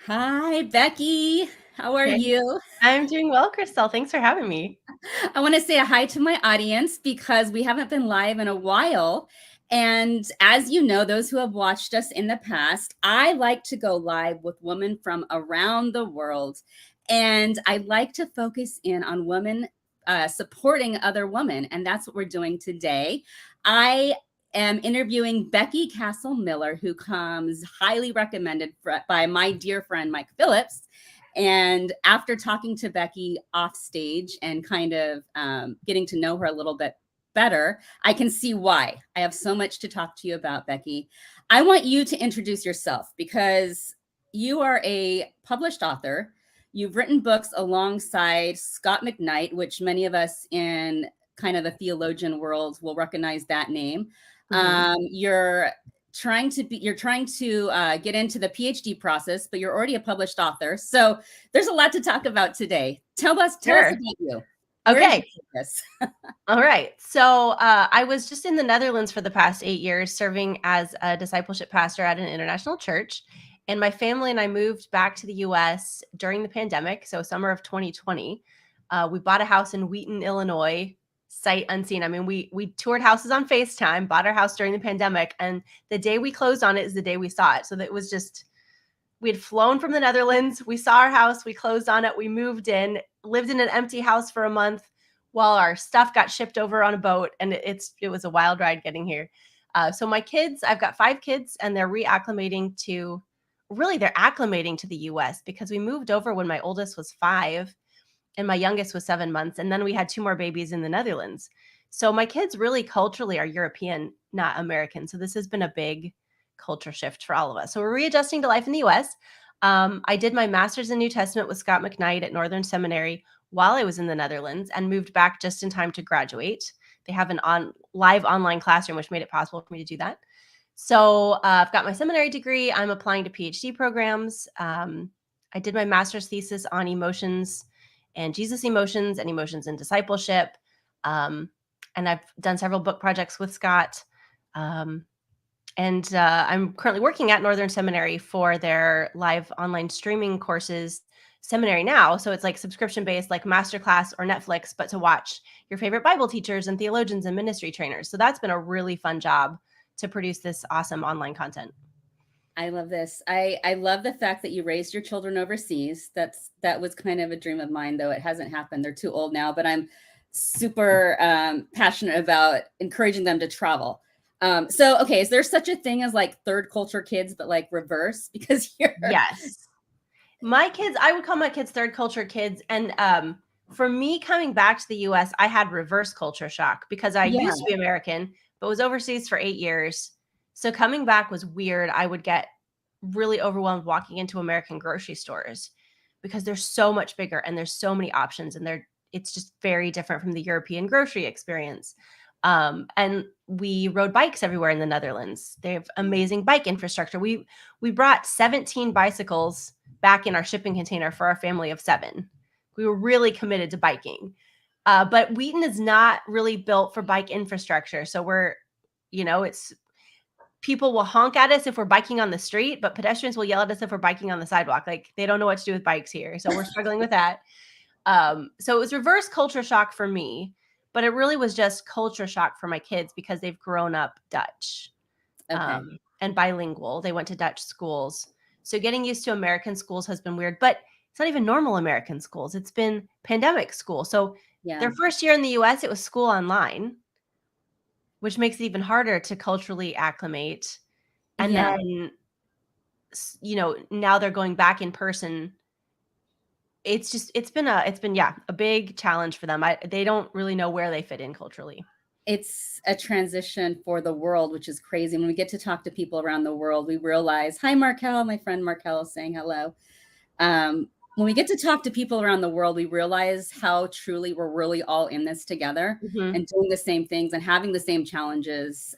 Hi, Becky. How are Hey, you? I'm doing well, Crystal. Thanks for having me. I want to say a hi to my audience because we haven't been live in a while. And as you know, those who have watched us in the past, I like to go live with women from around the world. And I like to focus in on women supporting other women. And that's what we're doing today. I am interviewing Becky Castle Miller, who comes highly recommended by my dear friend Mike Phillips. And after talking to Becky off stage and kind of getting to know her a little bit better, I can see why. I have so much to talk to you about, Becky. I want you to introduce yourself because you are a published author. You've written books alongside Scot McKnight, which many of us in kind of the theologian world will recognize that name. hmm You're trying to get into the PhD process, but you're already a published author. So there's a lot to talk about today. Tell us Sure. about you. Where did you Okay. take this? All right. So I was just in the Netherlands for the past 8 years, serving as a discipleship pastor at an international church. And my family and I moved back to the US during the pandemic. So, summer of 2020. We bought a house in Wheaton, Illinois, sight unseen. I mean, we toured houses on FaceTime, bought our house during the pandemic. And the day we closed on it is the day we saw it. So, that was just we had flown from the Netherlands. We saw our house. We closed on it. We moved in, lived in an empty house for a month while our stuff got shipped over on a boat. And it was a wild ride getting here. So my kids, I've got 5 kids, and they're they're acclimating to the US because we moved over when my oldest was 5 and my youngest was 7 months. And then we had 2 more babies in the Netherlands. So my kids really culturally are European, not American. So this has been a big culture shift for all of us. So we're readjusting to life in the US. I did my master's in New Testament with Scot McKnight at Northern Seminary while I was in the Netherlands and moved back just in time to graduate. They have an live online classroom, which made it possible for me to do that. So I've got my seminary degree. I'm applying to PhD programs. I did my master's thesis on emotions and Jesus emotions and emotions in discipleship. And I've done several book projects with Scot. And I'm currently working at Northern Seminary for their live online streaming courses, Seminary Now. So it's like subscription based, like Masterclass or Netflix, but to watch your favorite Bible teachers and theologians and ministry trainers. So that's been a really fun job to produce this awesome online content. I love this. I love the fact that you raised your children overseas. That was kind of a dream of mine, though it hasn't happened. They're too old now, but I'm super passionate about encouraging them to travel. So, okay, is there such a thing as like third culture kids, but like reverse? Because you're Yes. My kids, I would call my kids third culture kids. And for me coming back to the US, I had reverse culture shock because I yeah. used to be American, but was overseas for 8 years. So coming back was weird. I would get really overwhelmed walking into American grocery stores because they're so much bigger and there's so many options and it's just very different from the European grocery experience. And we rode bikes everywhere in the Netherlands. They have amazing bike infrastructure. We brought 17 bicycles back in our shipping container for our family of 7. We were really committed to biking. But Wheaton is not really built for bike infrastructure. So it's people will honk at us if we're biking on the street, but pedestrians will yell at us if we're biking on the sidewalk. Like they don't know what to do with bikes here. So we're struggling with that. So it was reverse culture shock for me, but it really was just culture shock for my kids because they've grown up Dutch Okay. and bilingual. They went to Dutch schools. So getting used to American schools has been weird, but it's not even normal American schools. It's been pandemic school. So Yeah. their first year in the US, it was school online, which makes it even harder to culturally acclimate. And Yeah. then, now they're going back in person. It's been a big challenge for them. They don't really know where they fit in culturally. It's a transition for the world, which is crazy. When we get to talk to people around the world, we realize, hi, Markel, my friend Markel is saying hello. When we get to talk to people around the world, we realize how truly we're really all in this together Mhm. and doing the same things and having the same challenges.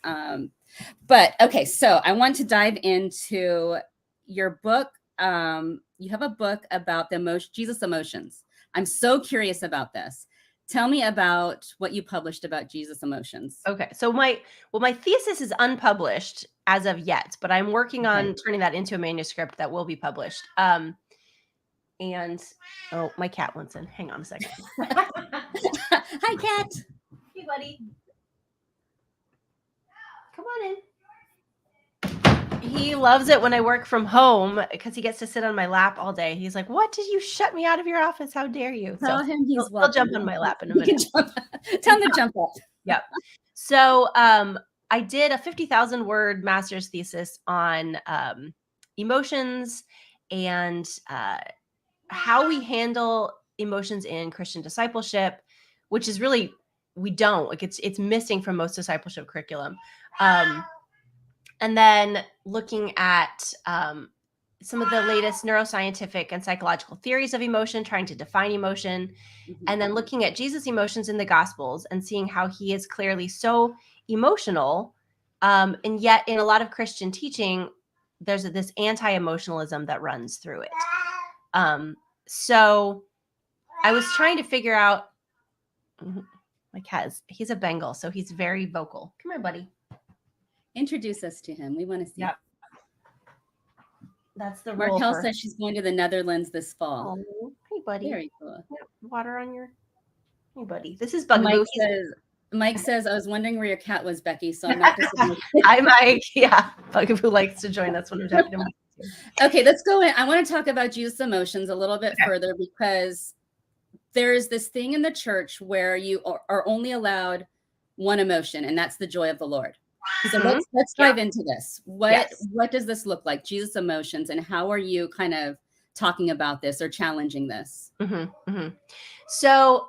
But okay, so I want to dive into your book. You have a book about Jesus emotions. I'm so curious about this. Tell me about what you published about Jesus emotions. Okay. So my thesis is unpublished as of yet, but I'm working on turning that into a manuscript that will be published. And oh, my cat wants in. Hang on a second. Hi, cat. Hey, buddy. Come on in. He loves it when I work from home because he gets to sit on my lap all day. He's like, "What did you shut me out of your office? How dare you?" Tell So him he's he'll jump on my lap in a minute. Tell him to jump up. Yep. So I did a 50,000 word master's thesis on emotions and how we handle emotions in Christian discipleship, which is really, we don't, like, it's missing from most discipleship curriculum. And then looking at some of the latest neuroscientific and psychological theories of emotion, trying to define emotion, and then looking at Jesus' emotions in the Gospels and seeing how he is clearly so emotional. And yet in a lot of Christian teaching, there's this anti-emotionalism that runs through it. So I was trying to figure out, my cat he's a Bengal, so he's very vocal. Come here, buddy. Introduce us to him. We want to see. Yep. That's the role. Markel says she's going to the Netherlands this fall. Oh, hey, buddy. Very cool. Yep. Water on your. Hey, buddy. This is Bugaboo. Mike says, I was wondering where your cat was, Becky, so I'm not disappointed. Hi, Mike. Yeah, Bugaboo likes to join us when we're talking to Mike. Okay, let's go in. I want to talk about Jesus' emotions a little bit further, because there's this thing in the church where you are only allowed one emotion, and that's the joy of the Lord. So let's dive into this. What does this look like, Jesus' emotions, and how are you kind of talking about this or challenging this? So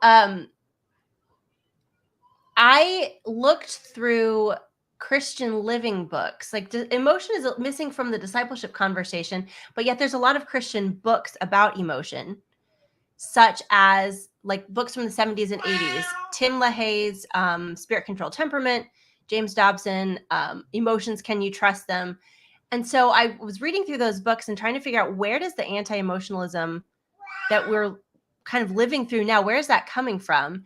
I looked through Christian living books. Like, emotion is missing from the discipleship conversation, but yet there's a lot of Christian books about emotion, such as like books from the 70s and 80s, Tim LaHaye's Spirit Controlled Temperament, James Dobson, Emotions, Can You Trust Them? And so I was reading through those books and trying to figure out, where does the anti-emotionalism that we're kind of living through now, where is that coming from?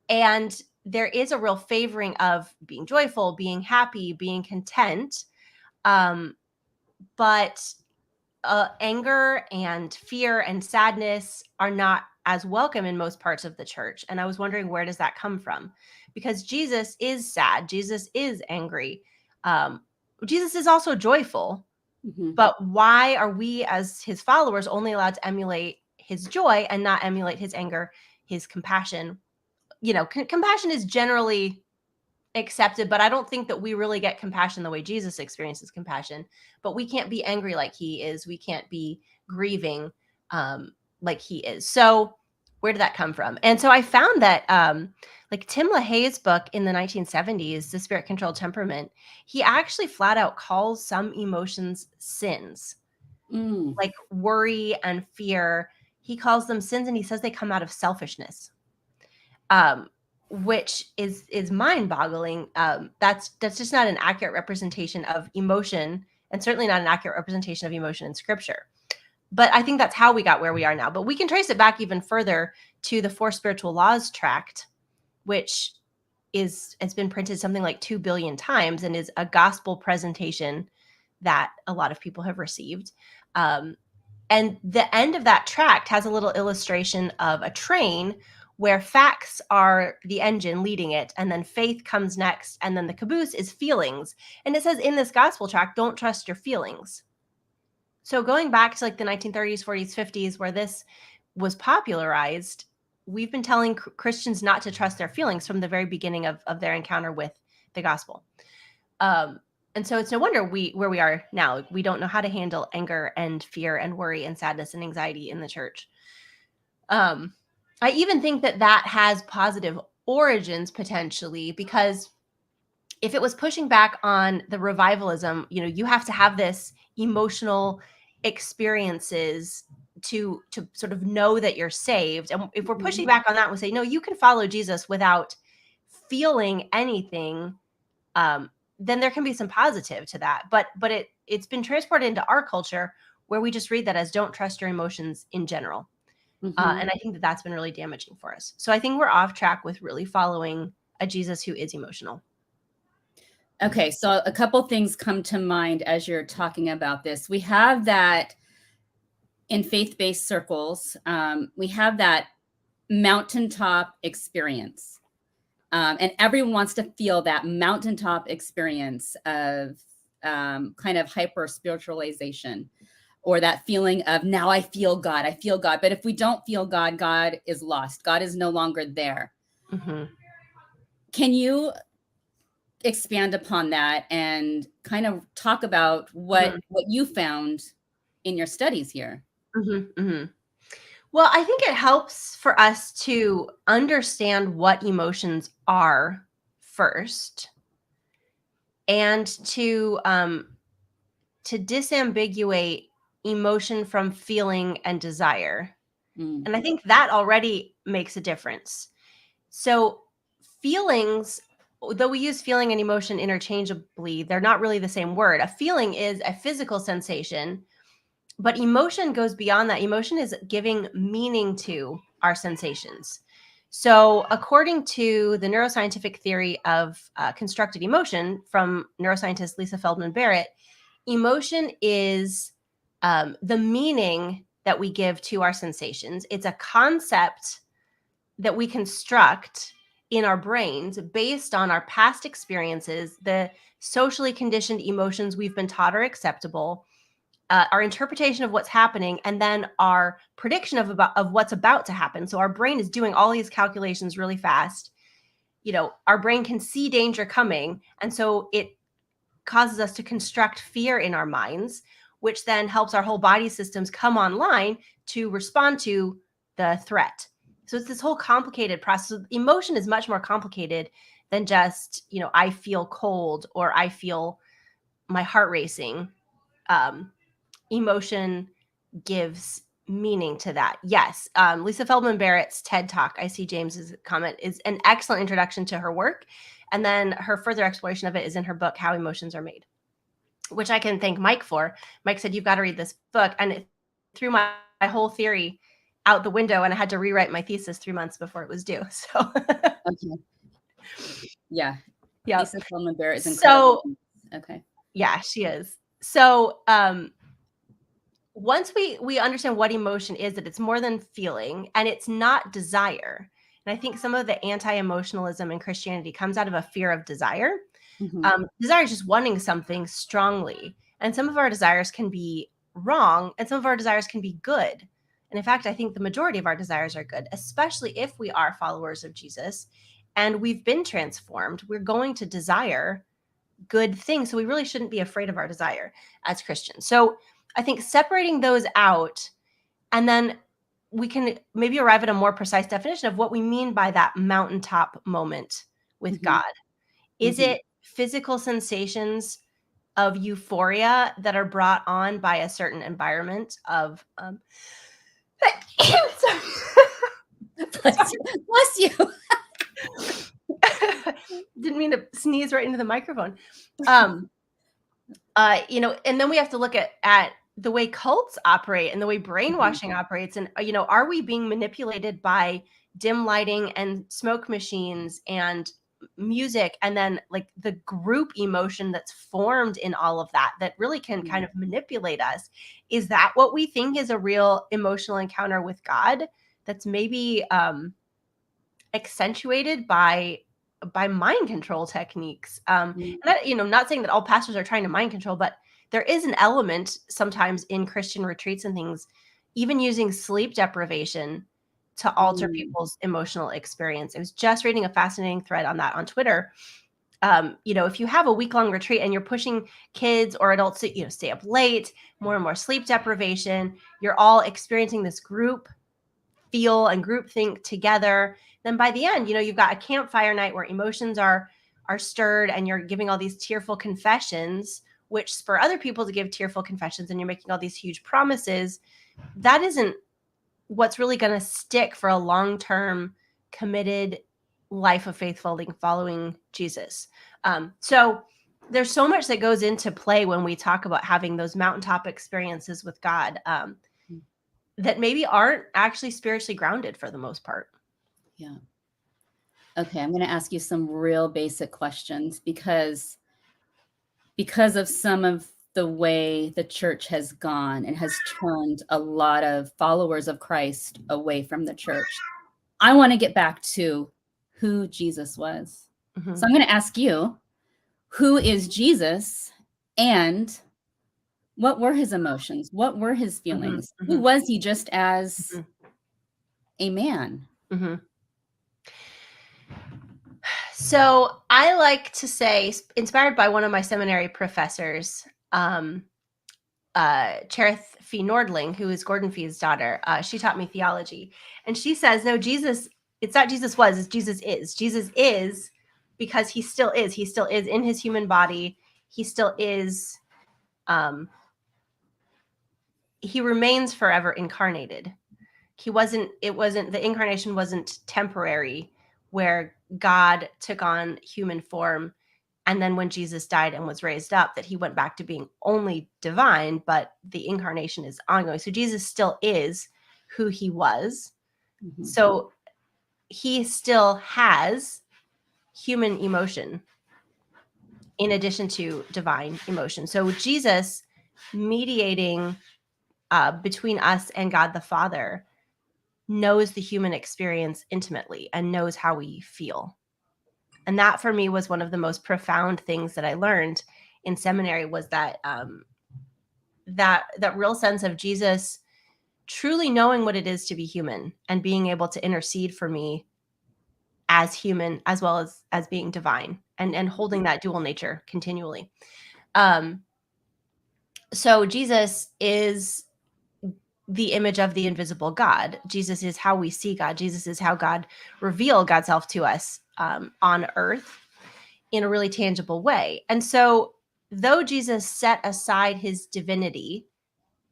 And there is a real favoring of being joyful, being happy, being content. But anger and fear and sadness are not as welcome in most parts of the church. And I was wondering, where does that come from? Because Jesus is sad. Jesus is angry. Jesus is also joyful. But why are we as his followers only allowed to emulate his joy and not emulate his anger, his compassion? You know, compassion is generally accepted, but I don't think that we really get compassion the way Jesus experiences compassion. But we can't be angry like he is. We can't be grieving like he is. So where did that come from? And so I found that like Tim LaHaye's book in the 1970s, The Spirit Controlled Temperament, he actually flat out calls some emotions sins, like worry and fear. He calls them sins, and he says they come out of selfishness. Which is mind-boggling. That's just not an accurate representation of emotion, and certainly not an accurate representation of emotion in Scripture. But I think that's how we got where we are now. But we can trace it back even further to the Four Spiritual Laws tract, which has been printed something like 2 billion times and is a gospel presentation that a lot of people have received. And the end of that tract has a little illustration of a train where facts are the engine leading it, and then faith comes next, and then the caboose is feelings. And it says in this gospel tract, don't trust your feelings. So going back to like the 1930s, 40s, 50s, where this was popularized, we've been telling Christians not to trust their feelings from the very beginning of their encounter with the gospel. And so it's no wonder where we are now. We don't know how to handle anger and fear and worry and sadness and anxiety in the church. I even think that has positive origins potentially, because if it was pushing back on the revivalism, you know, you have to have this emotional experiences to sort of know that you're saved. And if we're pushing back on that, we say, no, you can follow Jesus without feeling anything. Then there can be some positive to that. But it's been transported into our culture where we just read that as don't trust your emotions in general. Mhm. And I think that that's been really damaging for us. So I think we're off track with really following a Jesus who is emotional. Okay, so a couple things come to mind as you're talking about this. We have that in faith-based circles, we have that mountaintop experience. And everyone wants to feel that mountaintop experience of kind of hyper spiritualization, or that feeling of now I feel God, I feel God. But if we don't feel God, God is lost. God is no longer there. Mm-hmm. Can you expand upon that and kind of talk about what you found in your studies here? Mm-hmm. Mm-hmm. Well, I think it helps for us to understand what emotions are first, and to disambiguate emotion from feeling and desire. Mm. And I think that already makes a difference. So feelings, though we use feeling and emotion interchangeably, they're not really the same word. A feeling is a physical sensation, but emotion goes beyond that. Emotion is giving meaning to our sensations. So, according to the neuroscientific theory of constructed emotion from neuroscientist Lisa Feldman Barrett, emotion is the meaning that we give to our sensations. It's a concept that we construct in our brains based on our past experiences, the socially conditioned emotions we've been taught are acceptable, our interpretation of what's happening, and then our prediction of what's about to happen. So our brain is doing all these calculations really fast. Our brain can see danger coming, and so it causes us to construct fear in our minds, which then helps our whole body systems come online to respond to the threat. So it's this whole complicated process. Emotion is much more complicated than just, I feel cold or I feel my heart racing. Emotion gives meaning to that. Yes. Lisa Feldman Barrett's TED Talk, I see James's comment, is an excellent introduction to her work. And then her further exploration of it is in her book, How Emotions Are Made, which I can thank Mike for. Mike said, you've got to read this book. And it threw my whole theory out the window, and I had to rewrite my thesis 3 months before it was due. So, Okay. Yeah. yeah. Lisa Feldman Barrett is incredible. So, Okay. yeah, she is. So, once we understand what emotion is, that it's more than feeling and it's not desire. And I think some of the anti-emotionalism in Christianity comes out of a fear of desire. Mhm. Desire is just wanting something strongly. And some of our desires can be wrong, and some of our desires can be good. And in fact, I think the majority of our desires are good, especially if we are followers of Jesus and we've been transformed. We're going to desire good things. So we really shouldn't be afraid of our desire as Christians. So I think separating those out, and then we can maybe arrive at a more precise definition of what we mean by that mountaintop moment with Mhm. God. Is Mhm. it physical sensations of euphoria that are brought on by a certain environment of sorry. Bless you. Bless you. Didn't mean to sneeze right into the microphone. And then we have to look at the way cults operate and the way brainwashing operates. And, are we being manipulated by dim lighting and smoke machines and music, and then like the group emotion that's formed in all of that really can kind of manipulate us? Is that what we think is a real emotional encounter with God that's maybe accentuated by mind control techniques? Mhm. And not saying that all pastors are trying to mind control, but there is an element sometimes in Christian retreats and things, even using sleep deprivation to alter Mm. people's emotional experience. I was just reading a fascinating thread on that on Twitter. If you have a week-long retreat and you're pushing kids or adults to, stay up late, more and more sleep deprivation, you're all experiencing this group feel and group think together, then by the end, you've got a campfire night where emotions are stirred, and you're giving all these tearful confessions, which spur other people to give tearful confessions, and you're making all these huge promises. That isn't what's really going to stick for a long-term committed life of faithfully following Jesus. So there's so much that goes into play when we talk about having those mountaintop experiences with God. that maybe aren't actually spiritually grounded for the most part. Yeah. Okay, I'm going to ask you some real basic questions because of some of the way the church has gone and has turned a lot of followers of Christ away from the church. I want to get back to who Jesus was. Mhm. So I'm going to ask you, who is Jesus and what were his emotions? What were his feelings? Who was he just as a man? So I like to say, inspired by one of my seminary professors, Cherith Fee Nordling, who is Gordon Fee's daughter, she taught me theology. And she says, no, Jesus, it's not Jesus was, it's Jesus is. Jesus is because he still is. He still is in his human body. He still is, he remains forever incarnated. The incarnation wasn't temporary where God took on human form. And then when Jesus died and was raised up, that he went back to being only divine, but the incarnation is ongoing. So Jesus still is who he was. Mm-hmm. So he still has human emotion in addition to divine emotion. So Jesus mediating between us and God the Father knows the human experience intimately and knows how we feel. And that for me was one of the most profound things that I learned in seminary, was that that real sense of Jesus truly knowing what it is to be human and being able to intercede for me as human as well as being divine, and holding that dual nature continually. So Jesus is the image of the invisible God. Jesus is how we see God. Jesus is how God revealed God's self to us on earth in a really tangible way. And so though Jesus set aside his divinity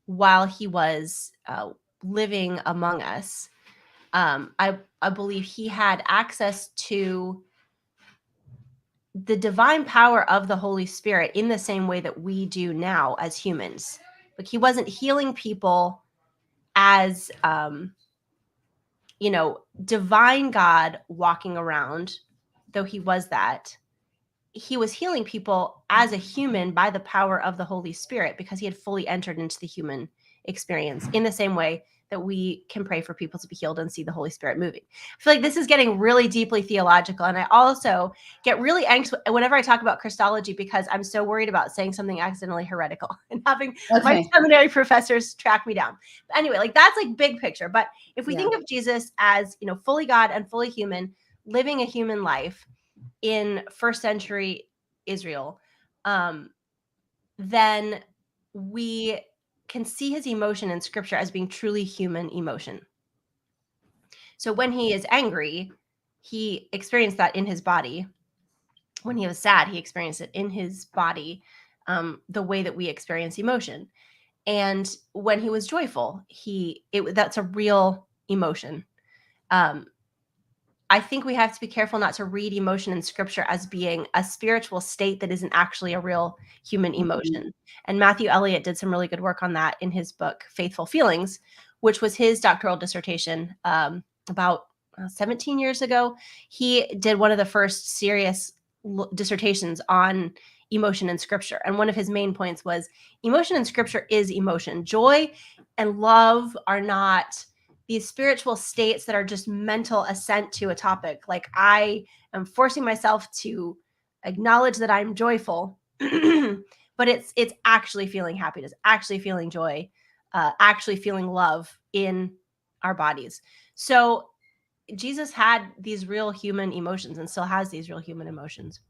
while he was living among us, I believe he had access to the divine power of the Holy Spirit in the same way that we do now as humans. Like, he wasn't healing people as divine God walking around, though he was that. He was healing people as a human by the power of the Holy Spirit, because he had fully entered into the human experience in the same way that we can pray for people to be healed and see the Holy Spirit moving. I feel like this is getting really deeply theological. And I also get really anxious whenever I talk about Christology, because I'm so worried about saying something accidentally heretical and having my seminary professors track me down. But anyway, like, that's like big picture. But if we think of Jesus as, fully God and fully human, living a human life in first century Israel, then we can see his emotion in scripture as being truly human emotion. So when he is angry, he experienced that in his body. When he was sad, he experienced it in his body, the way that we experience emotion. And when he was joyful, that's a real emotion. I think we have to be careful not to read emotion in scripture as being a spiritual state that isn't actually a real human emotion. Mm-hmm. And Matthew Elliott did some really good work on that in his book, Faithful Feelings, which was his doctoral dissertation about 17 years ago. He did one of the first serious dissertations on emotion in scripture. And one of his main points was emotion in scripture is emotion. Joy and love are not these spiritual states that are just mental assent to a topic. Like, I am forcing myself to acknowledge that I'm joyful, but it's actually feeling happiness, actually feeling joy, actually feeling love in our bodies. So Jesus had these real human emotions and still has these real human emotions.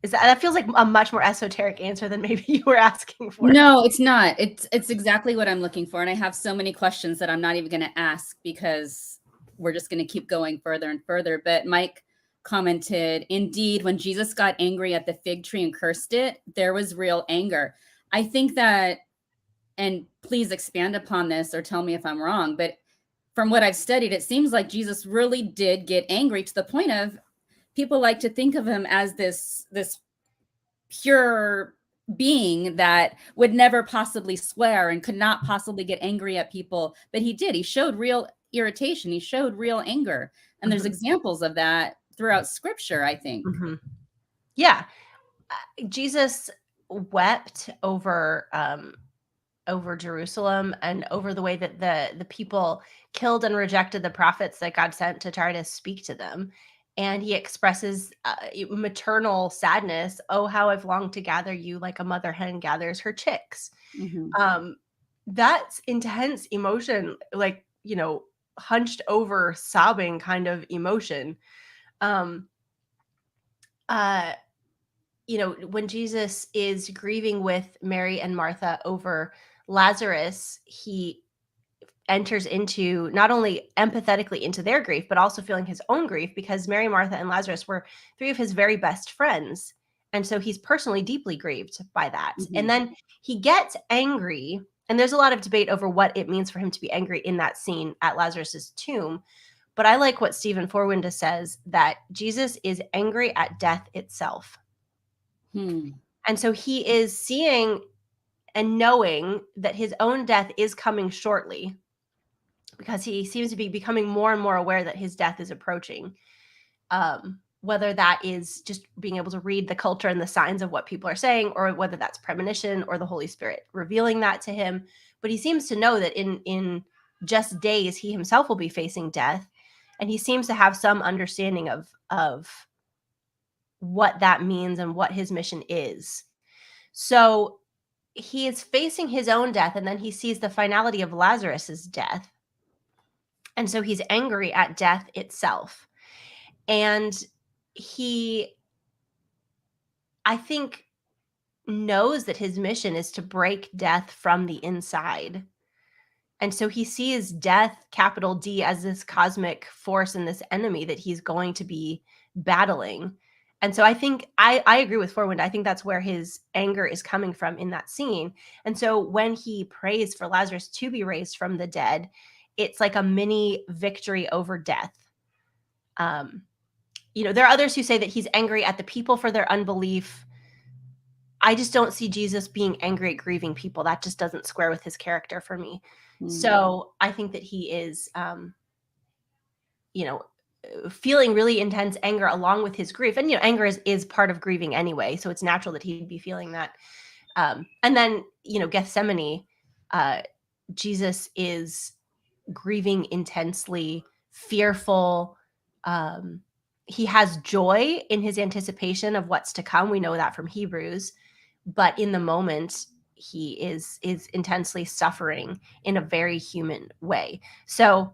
That feels like a much more esoteric answer than maybe you were asking for. No, it's not. It's exactly what I'm looking for. And I have so many questions that I'm not even going to ask, because we're just going to keep going further and further. But Mike commented, indeed, when Jesus got angry at the fig tree and cursed it, there was real anger. I think that, and please expand upon this or tell me if I'm wrong, but from what I've studied, it seems like Jesus really did get angry, to the point of people like to think of him as this pure being that would never possibly swear and could not possibly get angry at people, but he did. He showed real irritation. He showed real anger. And there's examples of that throughout scripture, I think. Yeah. Jesus wept over Jerusalem and over the way that the people killed and rejected the prophets that God sent to try to speak to them. And he expresses maternal sadness. Oh, how I've longed to gather you like a mother hen gathers her chicks. That's intense emotion, like, hunched over sobbing kind of emotion. When Jesus is grieving with Mary and Martha over Lazarus, he enters into not only empathetically into their grief, but also feeling his own grief, because Mary, Martha, and Lazarus were three of his very best friends. And so he's personally deeply grieved by that. And then he gets angry. And there's a lot of debate over what it means for him to be angry in that scene at Lazarus's tomb. But I like what Stephen Forwinda says, that Jesus is angry at death itself. And so he is seeing and knowing that his own death is coming shortly, because he seems to be becoming more and more aware that his death is approaching. Whether that is just being able to read the culture and the signs of what people are saying, or whether that's premonition or the Holy Spirit revealing that to him. But he seems to know that in just days, he himself will be facing death. And he seems to have some understanding of what that means and what his mission is. So he is facing his own death, and then he sees the finality of Lazarus's death. And so he's angry at death itself. And he, I think, knows that his mission is to break death from the inside. And so he sees death, capital D, as this cosmic force and this enemy that he's going to be battling. And so I think I agree with Forwind. I think that's where his anger is coming from in that scene. And so when he prays for Lazarus to be raised from the dead, it's like a mini victory over death. There are others who say that he's angry at the people for their unbelief. I just don't see Jesus being angry at grieving people. That just doesn't square with his character for me. So I think that he is, feeling really intense anger along with his grief. And, anger is part of grieving anyway. So it's natural that he'd be feeling that. And then, Gethsemane, Jesus is grieving intensely, fearful. He has joy in his anticipation of what's to come. We know that from Hebrews. But in the moment, he is intensely suffering in a very human way. So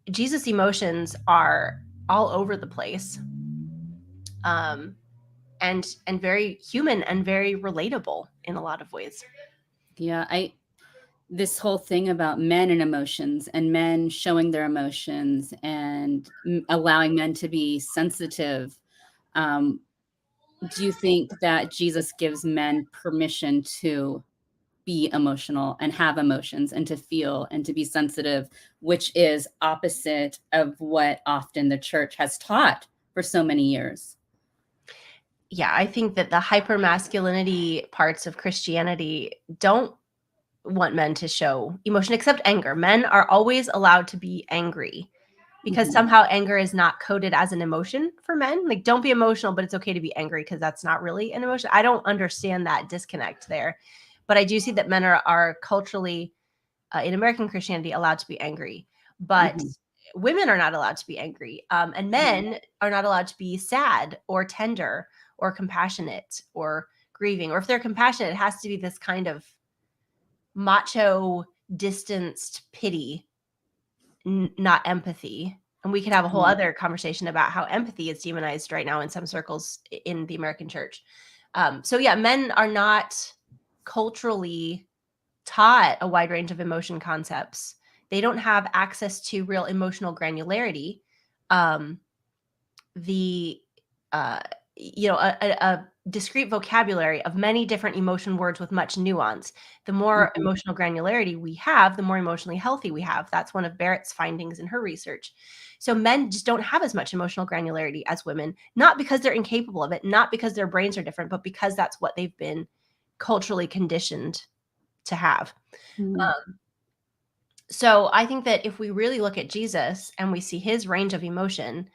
Jesus' emotions are all over the place, and very human and very relatable in a lot of ways. Yeah, this whole thing about men and emotions, and men showing their emotions, and allowing men to be sensitive. Do you think that Jesus gives men permission to be emotional and have emotions and to feel and to be sensitive, which is opposite of what often the church has taught for so many years? Yeah, I think that the hypermasculinity parts of Christianity don't want men to show emotion except anger. Men are always allowed to be angry, because somehow anger is not coded as an emotion for men. Like, don't be emotional, but it's okay to be angry because that's not really an emotion. I don't understand that disconnect there. But I do see that men are culturally, in American Christianity, allowed to be angry. But women are not allowed to be angry. And men are not allowed to be sad or tender or compassionate or grieving. Or if they're compassionate, it has to be this kind of macho, distanced pity, not empathy. And we could have a whole other conversation about how empathy is demonized right now in some circles in the American church. So yeah, men are not culturally taught a wide range of emotion concepts. They don't have access to real emotional granularity. A discrete vocabulary of many different emotion words with much nuance. The more emotional granularity we have, the more emotionally healthy we have. That's one of Barrett's findings in her research. So men just don't have as much emotional granularity as women, not because they're incapable of it, not because their brains are different, but because that's what they've been culturally conditioned to have. Mhm. So I think that if we really look at Jesus and we see his range of emotion,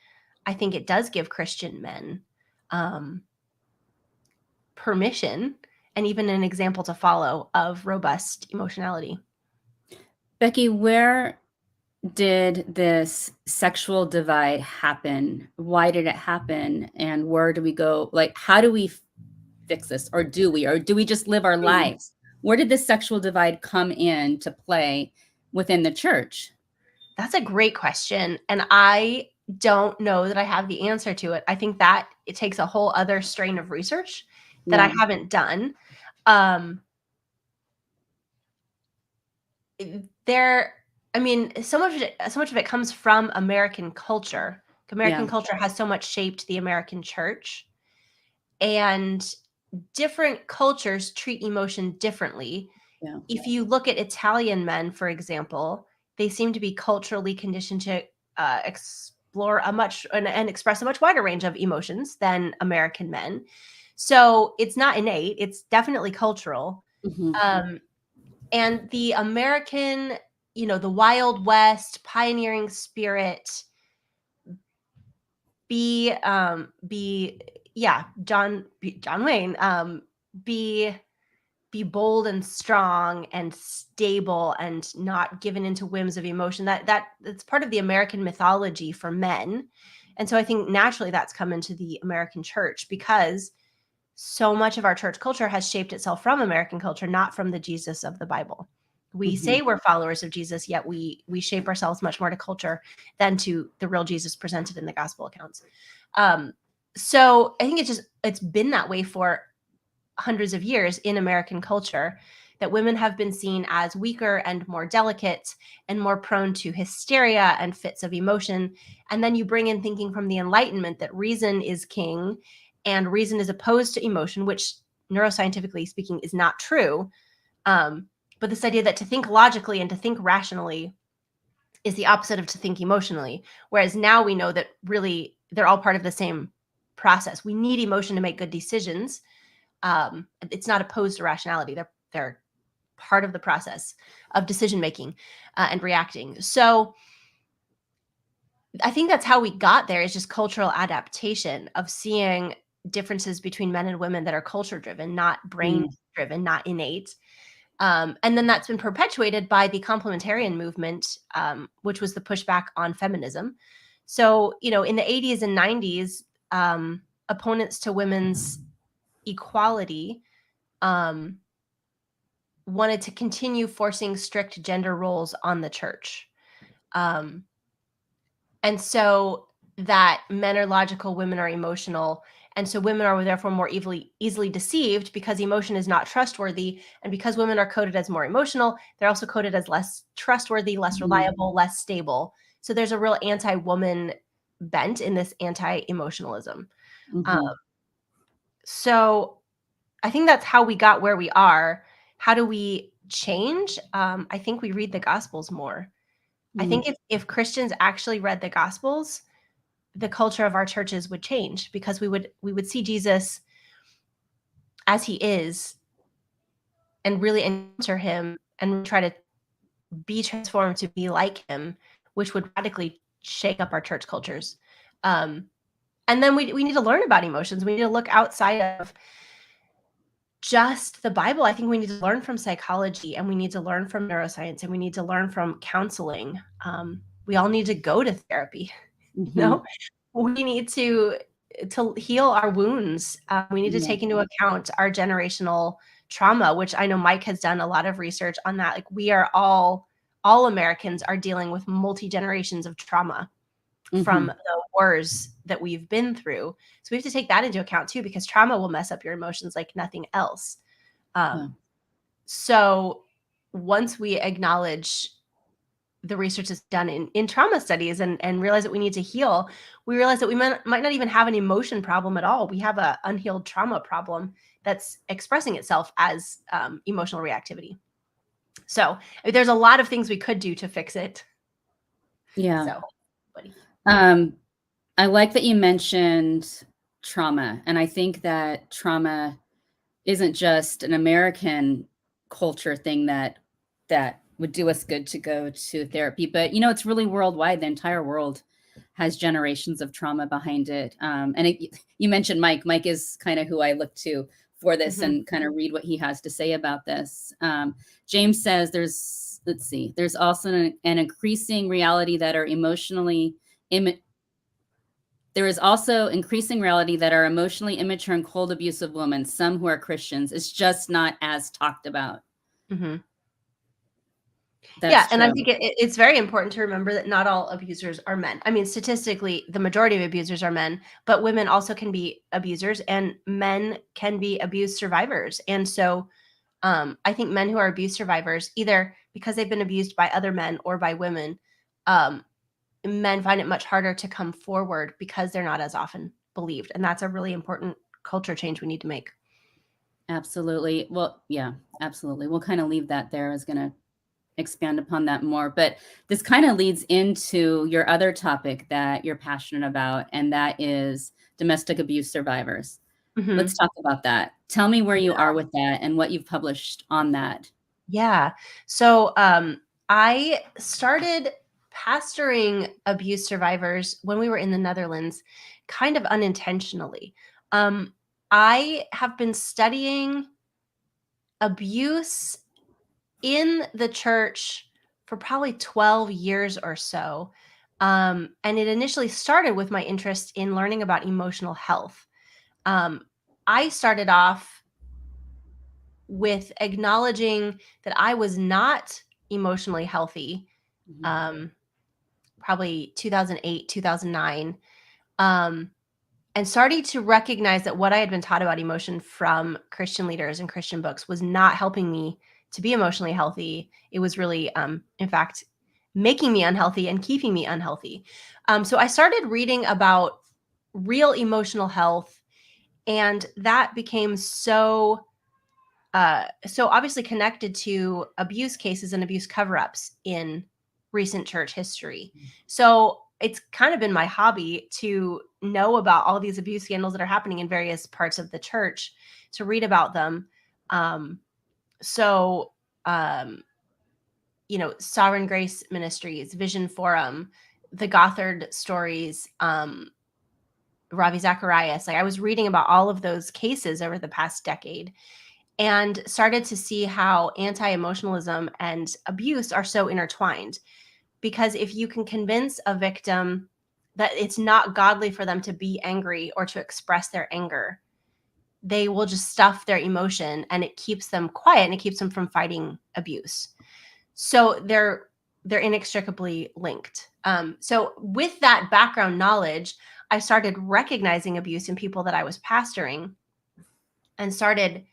I think it does give Christian men permission and even an example to follow of robust emotionality. Becky, where did this sexual divide happen? Why did it happen? And where do we go? Like, how do we fix this? Or do we just live our lives? Where did this sexual divide come in to play within the church? That's a great question. And I don't know that I have the answer to it. I think that it takes a whole other strain of research that I Yeah. haven't done. There, I mean, so much of it comes from American culture. American Yeah. culture has so much shaped the American church, and different cultures treat emotion differently. Yeah. If you look at Italian men, for example, they seem to be culturally conditioned to explore and express a much wider range of emotions than American men. So it's not innate; it's definitely cultural. Mhm. Um, and the American, the Wild West pioneering spirit, be yeah, John Wayne, be be bold and strong and stable and not given into whims of emotion. That's part of the American mythology for men. And so I think naturally that's come into the American church because so much of our church culture has shaped itself from American culture, not from the Jesus of the Bible. We Mhm. say we're followers of Jesus, yet we shape ourselves much more to culture than to the real Jesus presented in the gospel accounts. So I think it's been that way for hundreds of years in American culture, that women have been seen as weaker and more delicate and more prone to hysteria and fits of emotion. And then you bring in thinking from the Enlightenment that reason is king and reason is opposed to emotion, which neuroscientifically speaking is not true. But this idea that to think logically and to think rationally is the opposite of to think emotionally. Whereas now we know that really they're all part of the same process. We need emotion to make good decisions. It's not opposed to rationality. They're part of the process of decision making and reacting. So I think that's how we got there, is just cultural adaptation of seeing differences between men and women that are culture driven, not brain driven, not innate. And then that's been perpetuated by the complementarian movement, which was the pushback on feminism. So, in the 80s and 90s, opponents to women's equality wanted to continue forcing strict gender roles on the church. Um, and so that men are logical, women are emotional. And so women are therefore more easily deceived because emotion is not trustworthy. And because women are coded as more emotional, they're also coded as less trustworthy, less reliable, less stable. So there's a real anti-woman bent in this anti-emotionalism. Mhm. So I think that's how we got where we are. How do we change? I think we read the Gospels more. I think if Christians actually read the Gospels, the culture of our churches would change because we would see Jesus as he is and really encounter him and try to be transformed to be like him, which would radically shake up our church cultures. And then we need to learn about emotions. We need to look outside of just the Bible. I think we need to learn from psychology, and we need to learn from neuroscience, and we need to learn from counseling. We all need to go to therapy. Mhm. We need to heal our wounds. We need to Yeah. take into account our generational trauma, which I know Mike has done a lot of research on that. Like, we are all Americans are dealing with multi generations of trauma from Mhm. the wars that we've been through. So we have to take that into account too, because trauma will mess up your emotions like nothing else. Yeah. So once we acknowledge the research is done in trauma studies and realize that we need to heal, we realize that we might not even have an emotion problem at all. We have a unhealed trauma problem that's expressing itself as emotional reactivity. So there's a lot of things we could do to fix it. Yeah. So, buddy. I like that you mentioned trauma, and I think that trauma isn't just an American culture thing that would do us good to go to therapy, but it's really worldwide. The entire world has generations of trauma behind it. You mentioned Mike. Mike is kind of who I look to for this Mhm. and kind of read what he has to say about this. James says there's also an increasing reality that are emotionally there is also increasing reality that are emotionally immature and cold, abusive women, some who are Christians. It's just not as talked about. Mhm. Yeah, That's and I true. think it's very important to remember that not all abusers are men. I mean, statistically, the majority of abusers are men, but women also can be abusers, and men can be abuse survivors. And so, I think men who are abuse survivors, either because they've been abused by other men or by women, um, men find it much harder to come forward because they're not as often believed, and that's a really important culture change we need to make. Absolutely. Well, yeah, absolutely. We'll kind of leave that there. I was going to expand upon that more, but this kind of leads into your other topic that you're passionate about, and that is domestic abuse survivors. Let's Mhm. talk about that. Tell me where you are with that and what you've published on that. Yeah. So I started pastoring abuse survivors when we were in the Netherlands, kind of unintentionally. Um, I have been studying abuse in the church for probably 12 years or so. And it initially started with my interest in learning about emotional health. Um, I started off with acknowledging that I was not emotionally healthy, Mhm. um, probably 2008, 2009, um, and starting to recognize that what I had been taught about emotion from Christian leaders and Christian books was not helping me to be emotionally healthy. It was really, in fact, making me unhealthy and keeping me unhealthy. So I started reading about real emotional health, and that became so obviously connected to abuse cases and abuse cover-ups in recent church history. So it's kind of been my hobby to know about all these abuse scandals that are happening in various parts of the church, to read about them. Um, so, um, Sovereign Grace Ministries, Vision Forum, the Gothard stories, Ravi Zacharias. Like, I was reading about all of those cases over the past decade and started to see how anti-emotionalism and abuse are so intertwined. Because if you can convince a victim that it's not godly for them to be angry or to express their anger, they will just stuff their emotion, and it keeps them quiet and it keeps them from fighting abuse. So they're inextricably linked. So with that background knowledge, I started recognizing abuse in people that I was pastoring, and started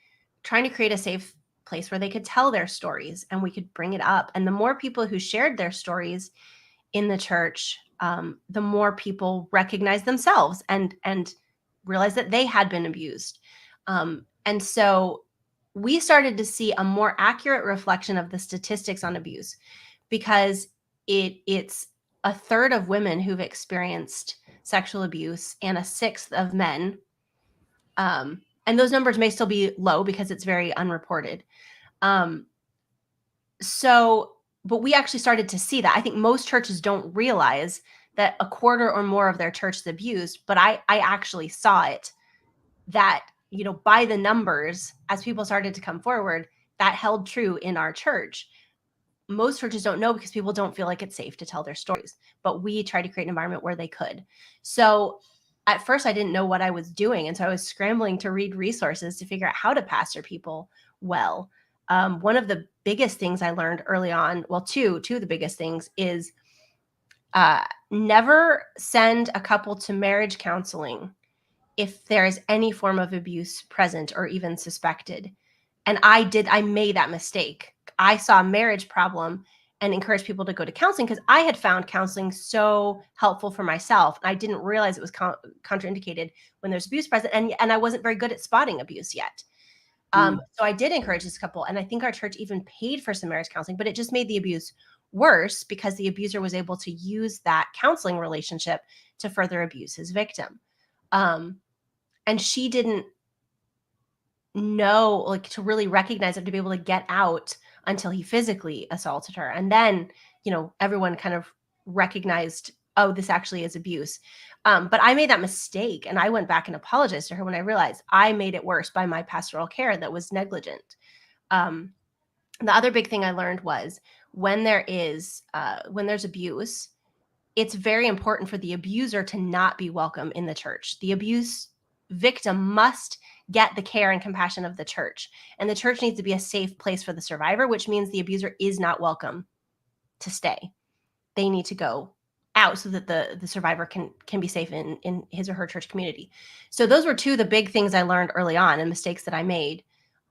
trying to create a safe place where they could tell their stories and we could bring it up. And the more people who shared their stories in the church, the more people recognized themselves and realized that they had been abused. And so we started to see a more accurate reflection of the statistics on abuse, because it's a third of women who've experienced sexual abuse and a sixth of men. And those numbers may still be low because it's very unreported. Um, so, but we actually started to see that. I think most churches don't realize that a quarter or more of their church is abused, but I actually saw it, that, by the numbers, as people started to come forward, that held true in our church. Most churches don't know because people don't feel like it's safe to tell their stories, but we tried to create an environment where they could. So at first I didn't know what I was doing, and so I was scrambling to read resources to figure out how to pastor people well. One of the biggest things I learned early on, well, two of the biggest things, is never send a couple to marriage counseling if there is any form of abuse present or even suspected. And I made that mistake. I saw a marriage problem and encouraged people to go to counseling because I had found counseling so helpful for myself. And I didn't realize it was contraindicated when there's abuse present. And I wasn't very good at spotting abuse yet. Mm. So I did encourage this couple. And I think our church even paid for some marriage counseling, but it just made the abuse worse because the abuser was able to use that counseling relationship to further abuse his victim. Um, and she didn't know, like to really recognize it, to be able to get out until he physically assaulted her. And then, everyone kind of recognized, oh, this actually is abuse. But I made that mistake, and I went back and apologized to her when I realized I made it worse by my pastoral care that was negligent. The other big thing I learned was when there's abuse, it's very important for the abuser to not be welcome in the church. The abuse victim must get the care and compassion of the church. And the church needs to be a safe place for the survivor, which means the abuser is not welcome to stay. They need to go out so that the survivor can be safe in his or her church community. So those were two of the big things I learned early on and mistakes that I made.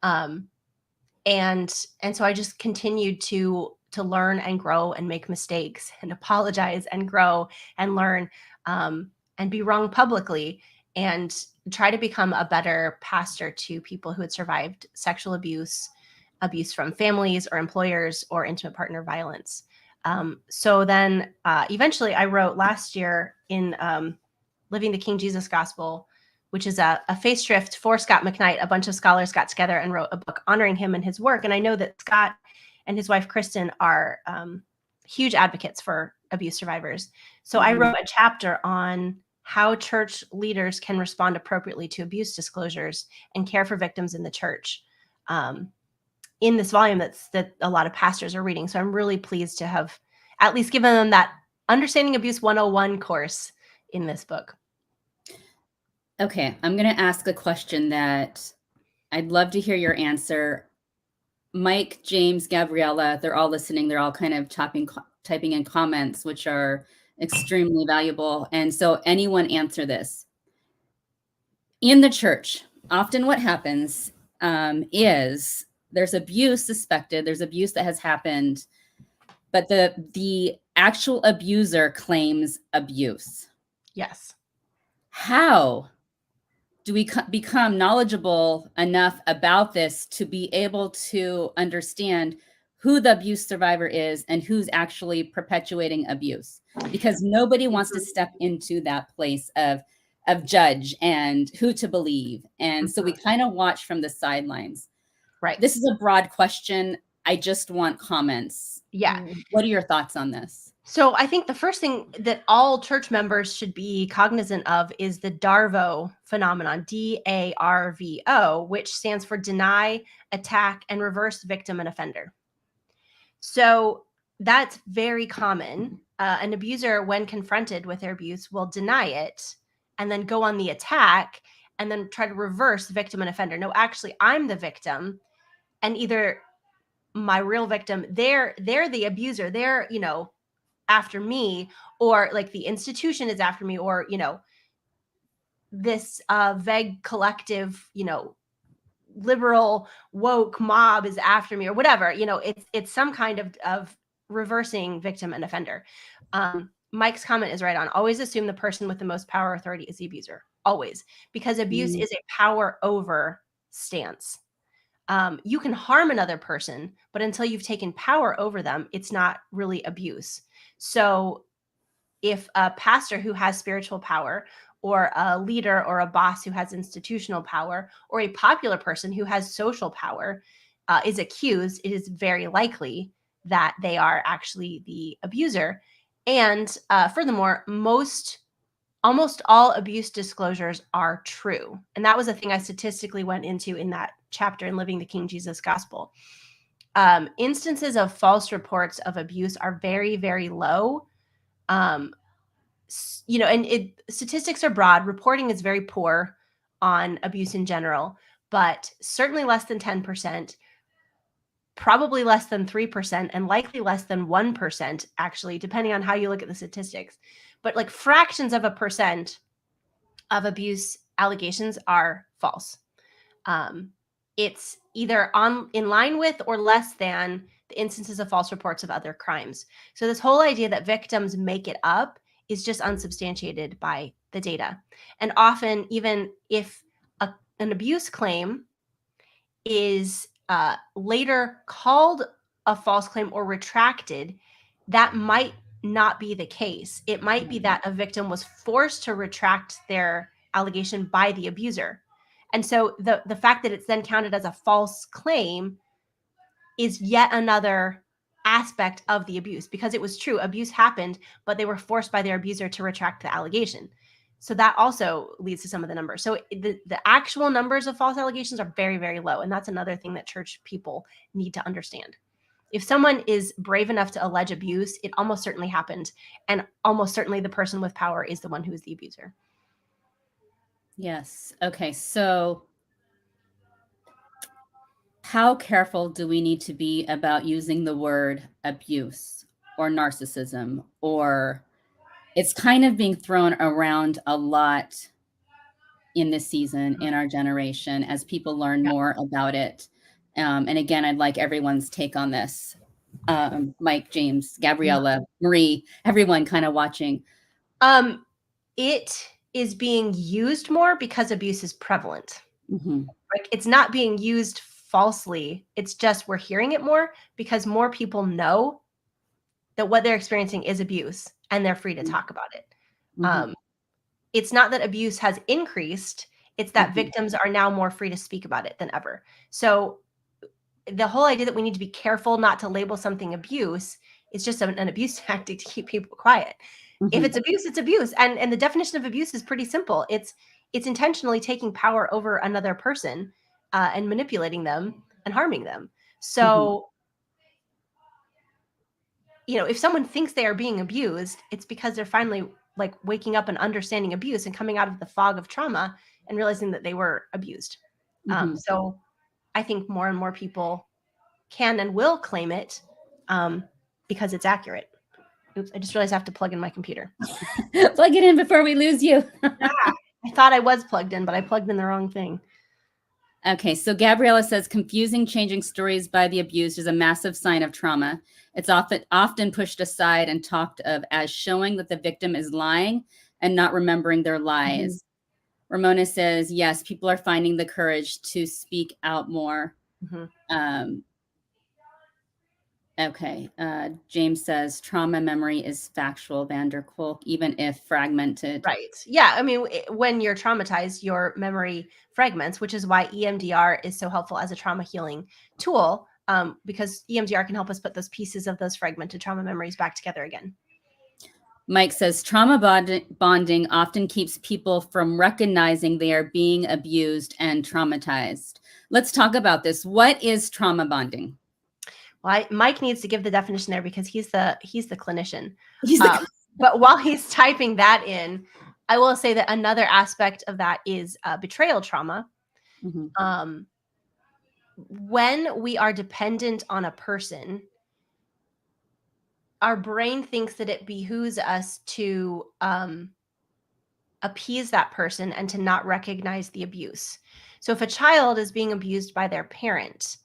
And so I just continued to learn and grow and make mistakes and apologize and grow and learn, and be wrong publicly, and try to become a better pastor to people who had survived sexual abuse from families or employers, or intimate partner violence. So then eventually I wrote last year in Living the King Jesus Gospel, which is a faith shift for Scot McKnight. A bunch of scholars got together and wrote a book honoring him and his work. And I know that Scott and his wife, Kristen, are huge advocates for abuse survivors. So I wrote a chapter on how church leaders can respond appropriately to abuse disclosures and care for victims in the church, in this volume that a lot of pastors are reading. So I'm really pleased to have at least given them that Understanding Abuse 101 course in this book. Okay, I'm going to ask a question that I'd love to hear your answer. Mike, James, Gabriella, they're all listening. They're all kind of typing in comments, which are extremely valuable. And so anyone answer this. In the church, often what happens is there's abuse suspected, there's abuse that has happened, but the actual abuser claims abuse. Yes. How do we become knowledgeable enough about this to be able to understand who the abuse survivor is and who's actually perpetuating abuse? Because nobody wants to step into that place of judge and who to believe. And so we kind of watch from the sidelines. Right. This is a broad question. I just want comments. Yeah. What are your thoughts on this? So I think the first thing that all church members should be cognizant of is the DARVO phenomenon, DARVO, which stands for deny, attack, and reverse victim and offender. So that's very common. An abuser, when confronted with their abuse, will deny it and then go on the attack and then try to reverse victim and offender. No, actually, I'm the victim, and either my real victim, they're the abuser, they're, after me, or like the institution is after me, or, this vague collective, liberal woke mob is after me, or whatever. It's some kind of reversing victim and offender. Mike's comment is right on. Always assume the person with the most power or authority is the abuser. Always. Because abuse is a power over stance. You can harm another person, but until you've taken power over them, it's not really abuse. So if a pastor who has spiritual power, or a leader or a boss who has institutional power, or a popular person who has social power is accused, it is very likely that they are actually the abuser. And furthermore, almost all abuse disclosures are true. And that was a thing I statistically went into in that chapter in Living the King Jesus Gospel. Instances of false reports of abuse are very, very low. Statistics are broad. Reporting is very poor on abuse in general, but certainly less than 10%, probably less than 3%, and likely less than 1%, actually, depending on how you look at the statistics. But like fractions of a percent of abuse allegations are false. It's either in line with or less than the instances of false reports of other crimes. So this whole idea that victims make it up is just unsubstantiated by the data. And often, even if an abuse claim is later called a false claim or retracted, that might not be the case. It might be that a victim was forced to retract their allegation by the abuser. And so the fact that it's then counted as a false claim is yet another aspect of the abuse, because it was true, abuse happened, but they were forced by their abuser to retract the allegation. So that also leads to some of the numbers. So the actual numbers of false allegations are very, very low. And that's another thing that church people need to understand. If someone is brave enough to allege abuse, it almost certainly happened. And almost certainly the person with power is the one who is the abuser. Yes. Okay. So how careful do we need to be about using the word abuse or narcissism? Or it's kind of being thrown around a lot in this season, in our generation, as people learn more about it. And again, I'd like everyone's take on this. Mike, James, Gabriella, Marie, everyone kind of watching. It is being used more because abuse is prevalent. Mm-hmm. Like, it's not being used falsely. It's just we're hearing it more because more people know that what they're experiencing is abuse and they're free to talk about it. Mm-hmm. It's not that abuse has increased. It's that Mm-hmm. victims are now more free to speak about it than ever. So the whole idea that we need to be careful not to label something abuse is just an abuse tactic to keep people quiet. Mm-hmm. If it's abuse, it's abuse. And the definition of abuse is pretty simple. It's intentionally taking power over another person and manipulating them and harming them. So, if someone thinks they are being abused, it's because they're finally like waking up and understanding abuse and coming out of the fog of trauma and realizing that they were abused. So I think more and more people can and will claim it because it's accurate. Oops, I just realized I have to plug in my computer. Plug it in before we lose you. I thought I was plugged in, but I plugged in the wrong thing. Okay, so Gabriella says confusing changing stories by the abused is a massive sign of trauma. It's often pushed aside and talked of as showing that the victim is lying and not remembering their lies. Ramona says, yes, people are finding the courage to speak out more. Okay. James says trauma memory is factual, Vander Kolk, even if fragmented. Right. Yeah. I mean, when you're traumatized, your memory fragments, which is why EMDR is so helpful as a trauma healing tool, because EMDR can help us put those pieces of those fragmented trauma memories back together again. Mike says trauma bonding often keeps people from recognizing they are being abused and traumatized. Let's talk about this. What is trauma bonding? Well, Mike needs to give the definition there because he's the clinician. But while he's typing that in, I will say that another aspect of that is betrayal trauma. When we are dependent on a person, our brain thinks that it behooves us to appease that person and to not recognize the abuse. So if a child is being abused by their parent,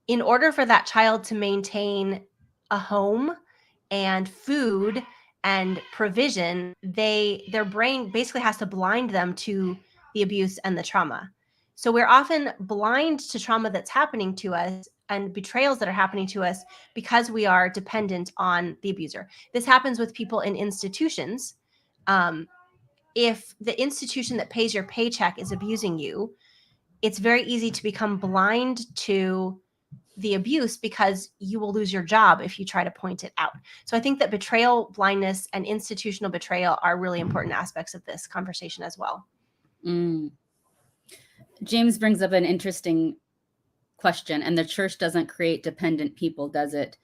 in order for that child to maintain a home and food and provision, their brain basically has to blind them to the abuse and the trauma. So we're often blind to trauma that's happening to us and betrayals that are happening to us because we are dependent on the abuser. This happens with people in institutions. If the institution that pays your paycheck is abusing you, it's very easy to become blind to the abuse because you will lose your job if you try to point it out. So I think that betrayal, blindness, and institutional betrayal are really important aspects of this conversation as well. James brings up an interesting question, and the church doesn't create dependent people, does it?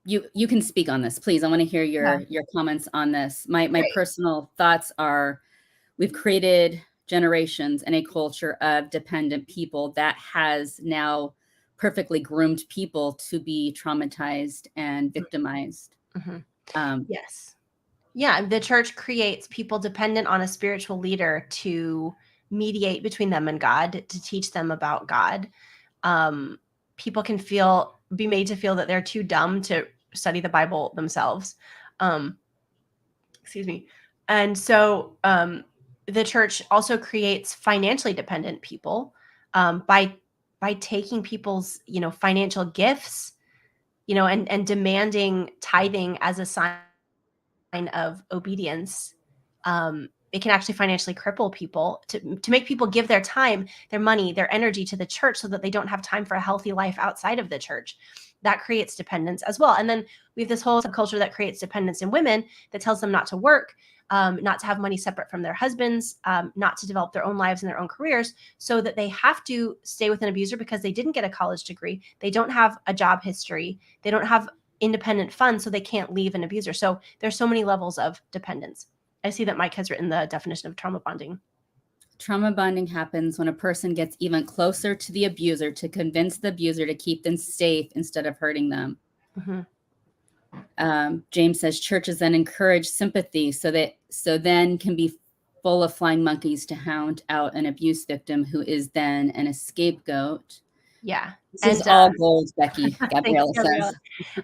You can speak on this, please. I want to hear your comments on this. My personal thoughts are we've created generations and a culture of dependent people that has now perfectly groomed people to be traumatized and victimized. Yes. Yeah, the church creates people dependent on a spiritual leader to mediate between them and God, to teach them about God. People can be made to feel that they're too dumb to study the Bible themselves. Excuse me. And so the church also creates financially dependent people by taking people's, financial gifts, and demanding tithing as a sign of obedience. it can actually financially cripple people to make people give their time, their money, their energy to the church so that they don't have time for a healthy life outside of the church. That creates dependence as well. And then we have this whole subculture that creates dependence in women that tells them not to work, not to have money separate from their husbands, not to develop their own lives and their own careers, so that they have to stay with an abuser because they didn't get a college degree. They don't have a job history. They don't have independent funds, so they can't leave an abuser. So there's so many levels of dependence. I see that Mike has written the definition of trauma bonding. Trauma bonding happens when a person gets even closer to the abuser to convince the abuser to keep them safe instead of hurting them. James says churches then encourage sympathy so then can be full of flying monkeys to hound out an abuse victim who is then an scapegoat. Yeah. This is all gold, Becky. Gabriella Gabriella says.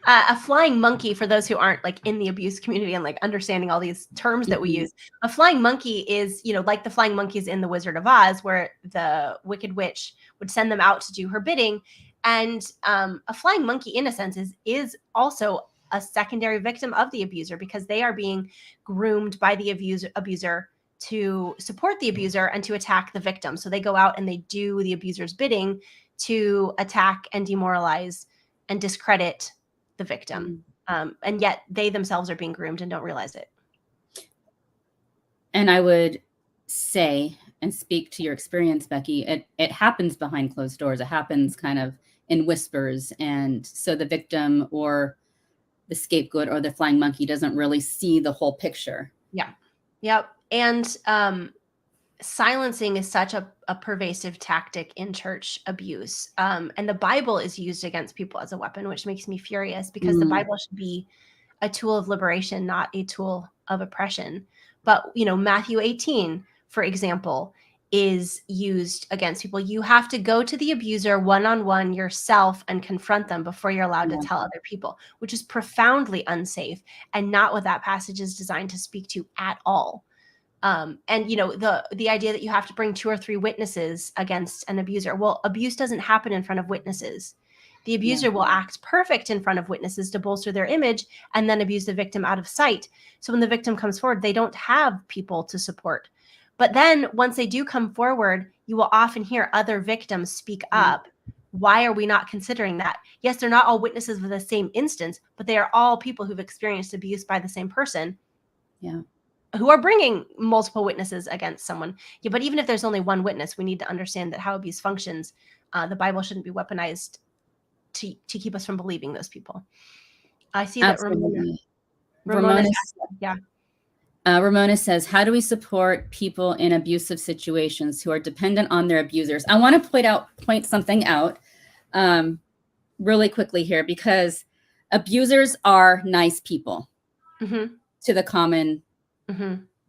A flying monkey, for those who aren't like in the abuse community and like understanding all these terms that we use, a flying monkey is, like the flying monkeys in The Wizard of Oz, where the Wicked Witch would send them out to do her bidding. And a flying monkey, in a sense, is also a secondary victim of the abuser, because they are being groomed by the abuser to support the abuser and to attack the victim. So they go out and they do the abuser's bidding to attack and demoralize and discredit the victim. And yet they themselves are being groomed and don't realize it. And I would say, and speak to your experience, Becky, it happens behind closed doors. It happens kind of in whispers. And so the victim or the scapegoat or the flying monkey doesn't really see the whole picture. Yeah. Yep. And silencing is such a pervasive tactic in church abuse. And the Bible is used against people as a weapon, which makes me furious, because the Bible should be a tool of liberation, not a tool of oppression. But, Matthew 18, for example, is used against people. You have to go to the abuser one-on-one yourself and confront them before you're allowed to tell other people, which is profoundly unsafe and not what that passage is designed to speak to at all. And the idea that you have to bring 2 or 3 witnesses against an abuser. Well, abuse doesn't happen in front of witnesses. The abuser will act perfect in front of witnesses to bolster their image and then abuse the victim out of sight. So when the victim comes forward, they don't have people to support. But then once they do come forward, you will often hear other victims speak up. Why are we not considering that? Yes, they're not all witnesses of the same instance, but they are all people who've experienced abuse by the same person. Yeah. Who are bringing multiple witnesses against someone. Yeah, but even if there's only one witness, we need to understand that how abuse functions. The Bible shouldn't be weaponized to keep us from believing those people. I see that Ramona Ramona says, how do we support people in abusive situations who are dependent on their abusers? I want to point something out really quickly here, because abusers are nice people to the common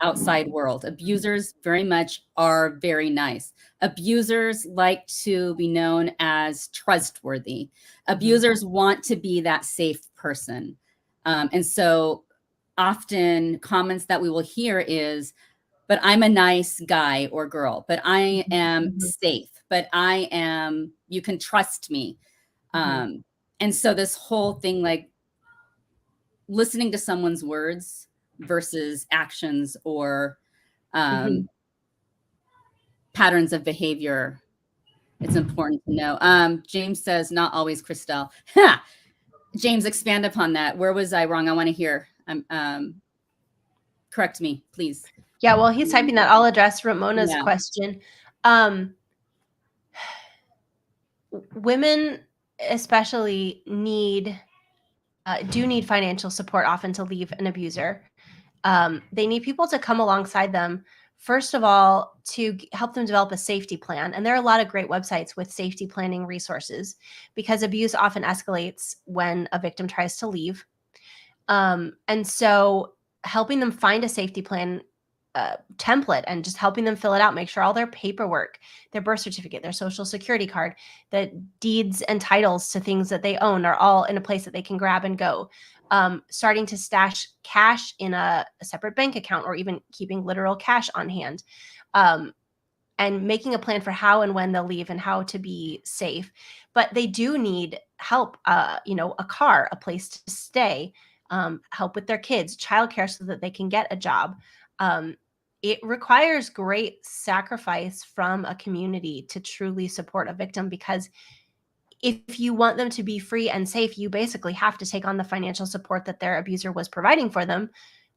outside world. Abusers very much are very nice. Abusers like to be known as trustworthy. Abusers want to be that safe person. And so often comments that we will hear is, but I'm a nice guy or girl, but I am safe, but you can trust me. And so this whole thing, like listening to someone's words versus actions or patterns of behavior, it's important to know. James says, not always, Christelle. James, expand upon that. Where was I wrong? I want to hear. Correct me, please. Yeah, well, he's typing that. I'll address Ramona's question. Women especially do need financial support often to leave an abuser. They need people to come alongside them, first of all, to help them develop a safety plan. And there are a lot of great websites with safety planning resources, because abuse often escalates when a victim tries to leave. And so helping them find a safety plan template and just helping them fill it out, make sure all their paperwork, their birth certificate, their social security card, the deeds and titles to things that they own are all in a place that they can grab and go. Starting to stash cash in a separate bank account, or even keeping literal cash on hand, and making a plan for how and when they'll leave and how to be safe. But they do need help, a car, a place to stay, help with their kids, childcare so that they can get a job. it requires great sacrifice from a community to truly support a victim, because if you want them to be free and safe, you basically have to take on the financial support that their abuser was providing for them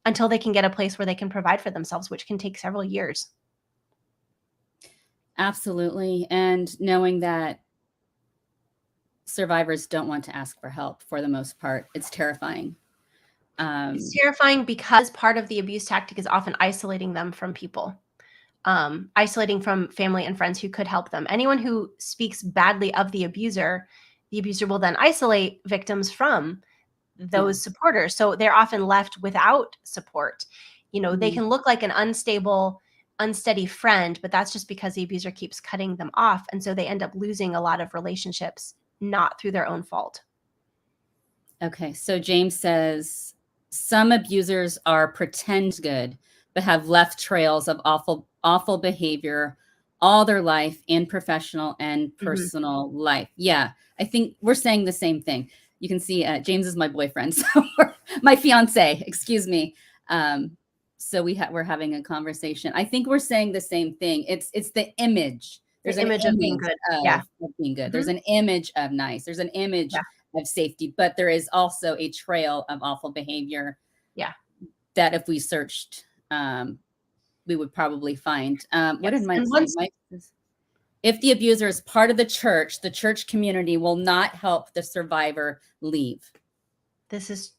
until they can get a place where they can provide for themselves, which can take several years. Absolutely. And knowing that survivors don't want to ask for help for the most part, it's terrifying. It's terrifying because part of the abuse tactic is often isolating them from people, isolating from family and friends who could help them. Anyone who speaks badly of the abuser will then isolate victims from those supporters. So they're often left without support. They can look like an unstable, unsteady friend, but that's just because the abuser keeps cutting them off. And so they end up losing a lot of relationships, not through their own fault. Okay. So James says some abusers are pretend good, but have left trails of awful behavior all their life in professional and personal life. Yeah. I think we're saying the same thing. You can see James is my boyfriend, so my fiance, excuse me. So we're having a conversation. I think we're saying the same thing. It's the image. There's an image of being good. Of being good. There's an image of nice. There's an image of safety, but there is also a trail of awful behavior. Yeah. That if we searched, we would probably find. What did Mike say? Mike says, if the abuser is part of the church community will not help the survivor leave. This is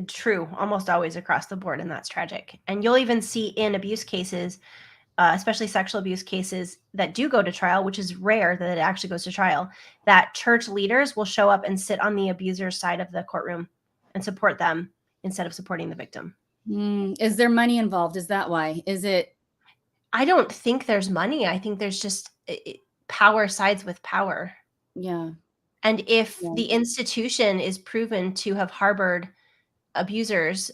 true almost always across the board, and that's tragic. And you'll even see in abuse cases, especially sexual abuse cases that do go to trial, which is rare that it actually goes to trial, that church leaders will show up and sit on the abuser's side of the courtroom and support them instead of supporting the victim. Is there money involved? Is that why? Is it? I don't think there's money. I think there's just power sides with power. Yeah. And if the institution is proven to have harbored abusers,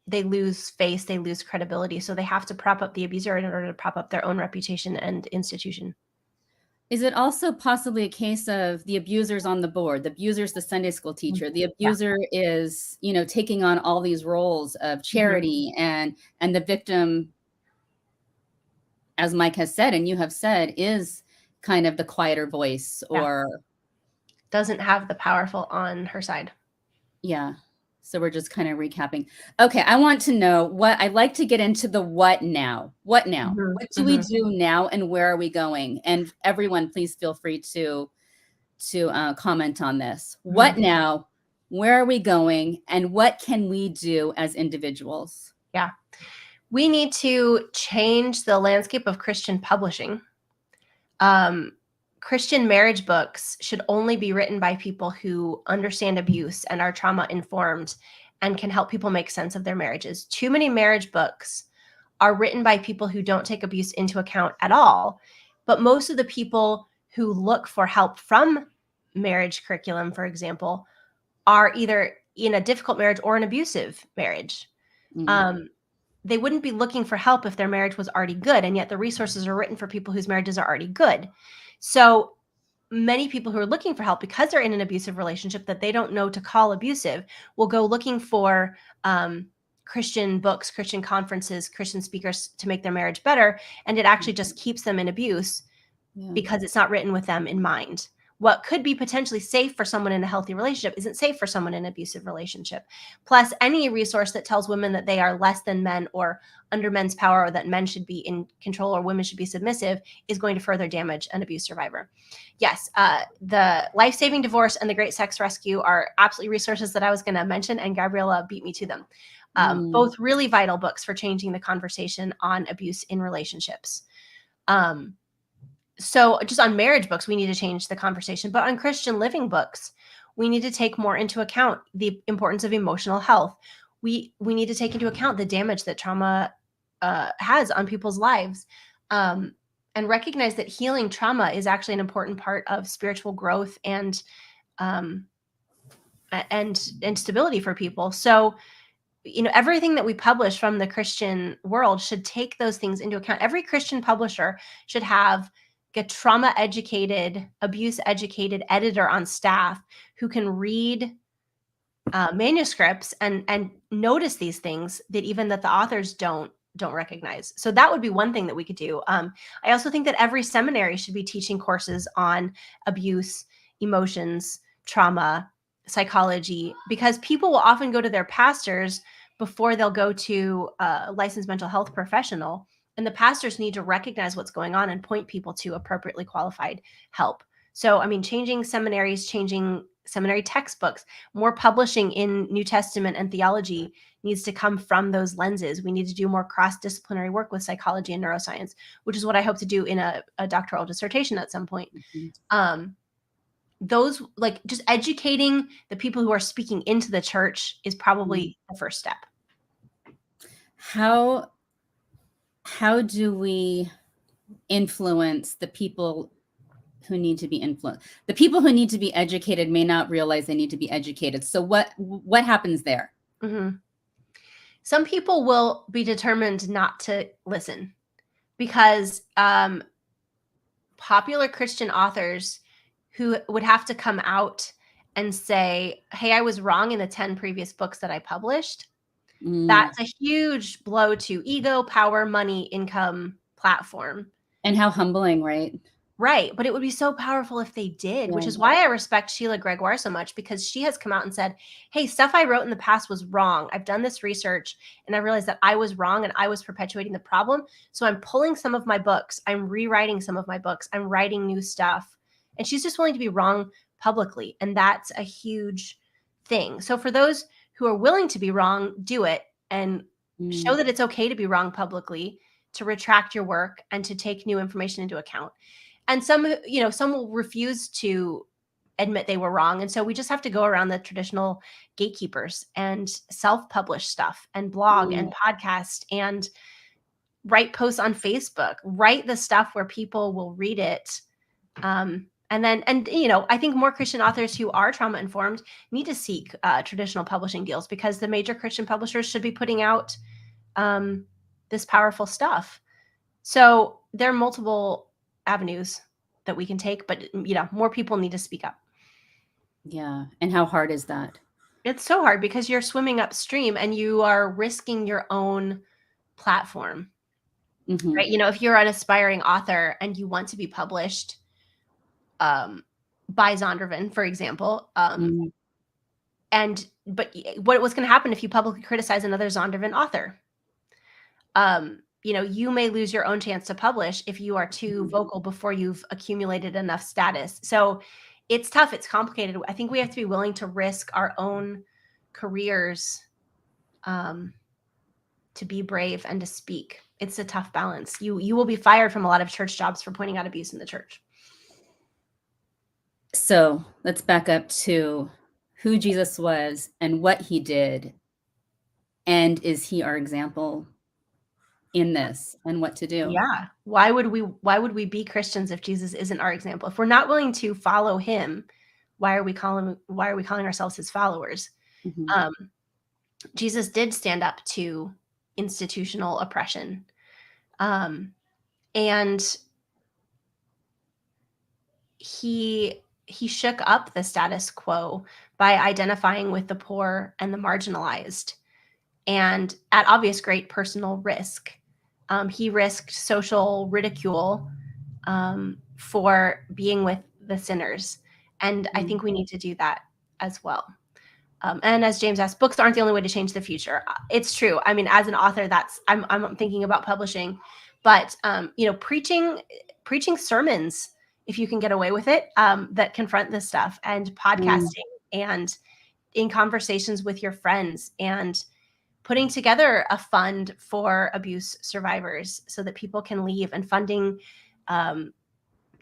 they lose face, they lose credibility. So they have to prop up the abuser in order to prop up their own reputation and institution. Is it also possibly a case of the abuser's on the board? The abuser's the Sunday school teacher. The abuser is, taking on all these roles of charity, and the victim, as Mike has said, and you have said, is kind of the quieter voice or doesn't have the powerful on her side. Yeah. So we're just kind of recapping. Okay. I want to know I'd like to get into the what now. What now? What do we do now, and where are we going? And everyone, please feel free to comment on this. What now? Where are we going? And what can we do as individuals? Yeah. We need to change the landscape of Christian publishing. Christian marriage books should only be written by people who understand abuse and are trauma informed and can help people make sense of their marriages. Too many marriage books are written by people who don't take abuse into account at all. But most of the people who look for help from marriage curriculum, for example, are either in a difficult marriage or an abusive marriage. They wouldn't be looking for help if their marriage was already good. And yet the resources are written for people whose marriages are already good. So many people who are looking for help because they're in an abusive relationship that they don't know to call abusive will go looking for Christian books, Christian conferences, Christian speakers to make their marriage better. And it actually just keeps them in abuse because it's not written with them in mind. What could be potentially safe for someone in a healthy relationship isn't safe for someone in an abusive relationship. Plus, any resource that tells women that they are less than men or under men's power, or that men should be in control or women should be submissive, is going to further damage an abuse survivor. Yes, the Life Saving Divorce and the Great Sex Rescue are absolutely resources that I was going to mention, and Gabriella beat me to them. Both really vital books for changing the conversation on abuse in relationships. So just on marriage books, we need to change the conversation. But on Christian living books, we need to take more into account the importance of emotional health. We need to take into account the damage that trauma has on people's lives, and recognize that healing trauma is actually an important part of spiritual growth and stability for people. So, everything that we publish from the Christian world should take those things into account. Every Christian publisher should have a trauma-educated, abuse-educated editor on staff who can read manuscripts and notice these things that the authors don't don't recognize. So that would be one thing that we could do. I also think that every seminary should be teaching courses on abuse, emotions, trauma, psychology, because people will often go to their pastors before they'll go to a licensed mental health professional. And the pastors need to recognize what's going on and point people to appropriately qualified help. So, I mean, changing seminaries, changing seminary textbooks, more publishing in New Testament and theology needs to come from those lenses. We need to do more cross-disciplinary work with psychology and neuroscience, which is what I hope to do in a doctoral dissertation at some point. Those, like, just educating the people who are speaking into the church is probably the first step. How do we influence the people who need to be influenced? The people who need to be educated may not realize they need to be educated. So what happens there? Mm-hmm. Some people will be determined not to listen because popular Christian authors who would have to come out and say, hey, I was wrong in the 10 previous books that I published. That's a huge blow to ego, power, money, income, platform. And how humbling, right? Right. But it would be so powerful if they did, which is why I respect Sheila Gregoire so much, because she has come out and said, hey, stuff I wrote in the past was wrong. I've done this research and I realized that I was wrong and I was perpetuating the problem. So I'm pulling some of my books. I'm rewriting some of my books. I'm writing new stuff. And she's just willing to be wrong publicly. And that's a huge thing. So for those who are willing to be wrong, do it and show that it's okay to be wrong publicly, to retract your work and to take new information into account. And some will refuse to admit they were wrong. And so we just have to go around the traditional gatekeepers and self-publish stuff and blog and podcast and write posts on Facebook, write the stuff where people will read it. I think more Christian authors who are trauma informed need to seek traditional publishing deals, because the major Christian publishers should be putting out this powerful stuff. So there are multiple avenues that we can take, but more people need to speak up. Yeah. And how hard is that? It's so hard because you're swimming upstream and you are risking your own platform. Right? If you're an aspiring author and you want to be published by Zondervan, for example, but what's going to happen if you publicly criticize another Zondervan author? You may lose your own chance to publish if you are too vocal before you've accumulated enough status. So it's tough. It's complicated. I think we have to be willing to risk our own careers to be brave and to speak. It's a tough balance. You will be fired from a lot of church jobs for pointing out abuse in the church. So let's back up to who Jesus was and what he did. And is he our example in this and what to do? Yeah. Why would we be Christians if Jesus isn't our example? If we're not willing to follow him, why are we calling ourselves his followers? Jesus did stand up to institutional oppression. And he shook up the status quo by identifying with the poor and the marginalized, and at obvious great personal risk. He risked social ridicule for being with the sinners. And I think we need to do that as well. And as James asked, books aren't the only way to change the future. It's true. I mean, as an author, I'm thinking about publishing, but preaching sermons, if you can get away with it, that confront this stuff, and podcasting and in conversations with your friends, and putting together a fund for abuse survivors so that people can leave, and funding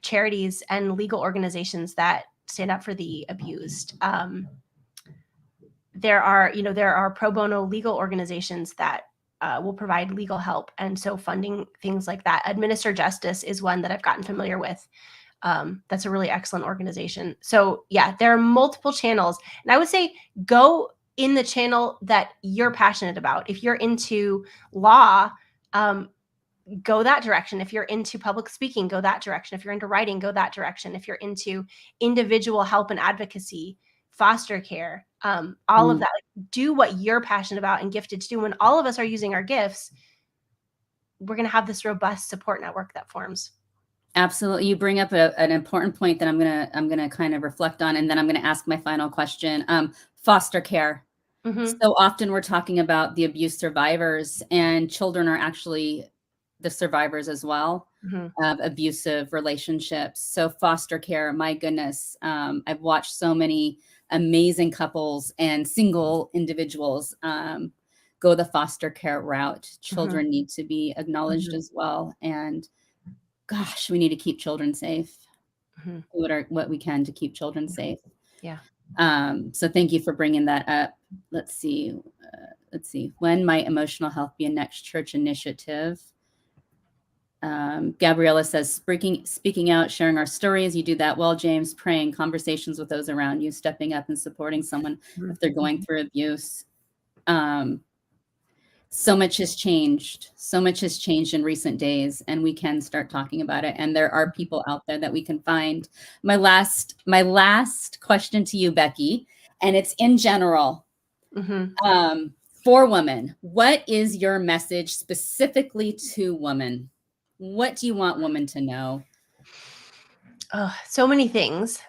charities and legal organizations that stand up for the abused. There are pro bono legal organizations that will provide legal help. And so funding things like that. Administer Justice is one that I've gotten familiar with. That's a really excellent organization. So yeah, there are multiple channels. And I would say go in the channel that you're passionate about. If you're into law, go that direction. If you're into public speaking, go that direction. If you're into writing, go that direction. If you're into individual help and advocacy, foster care, all of that, do what you're passionate about and gifted to do. When all of us are using our gifts, we're going to have this robust support network that forms. Absolutely. You bring up an important point that I'm gonna kind of reflect on, and then I'm gonna ask my final question. Foster care. So often we're talking about the abuse survivors, and children are actually the survivors as well of abusive relationships. So foster care, my goodness, I've watched so many amazing couples and single individuals go the foster care route. Children need to be acknowledged as well, and gosh, we need to keep children safe. What we can to keep children safe. Yeah. So thank you for bringing that up. Let's see. When might emotional health be a next church initiative? Gabriella says, speaking out, sharing our stories. You do that well, James. Praying, conversations with those around you, stepping up and supporting someone if they're going through abuse. So much has changed. So much has changed in recent days, and we can start talking about it. And there are people out there that we can find. My last question to you, Becky, and it's in general. For women, what is your message specifically to women? What do you want women to know? Oh, so many things.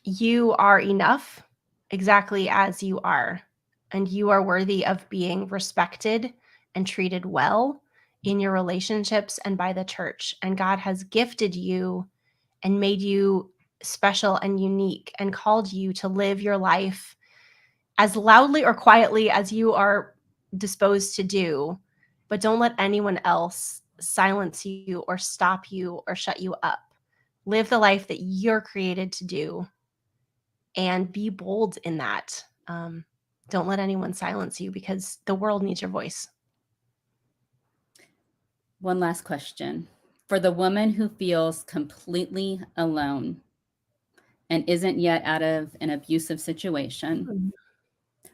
You are enough exactly as you are, and you are worthy of being respected and treated well in your relationships and by the church. And God has gifted you and made you special and unique and called you to live your life as loudly or quietly as you are disposed to do. But don't let anyone else silence you or stop you or shut you up. Live the life that you're created to do and be bold in that. Don't let anyone silence you, because the world needs your voice. One last question. For the woman who feels completely alone and isn't yet out of an abusive situation,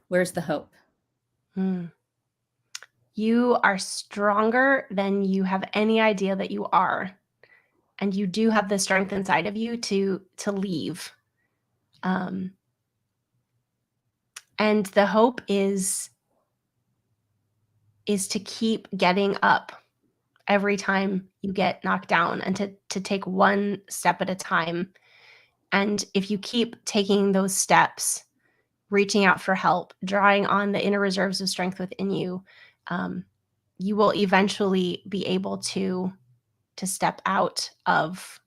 where's the hope? You are stronger than you have any idea that you are. And you do have the strength inside of you to leave. And the hope is to keep getting up every time you get knocked down, and to take one step at a time. And if you keep taking those steps, reaching out for help, drawing on the inner reserves of strength within you, you will eventually be able to step out of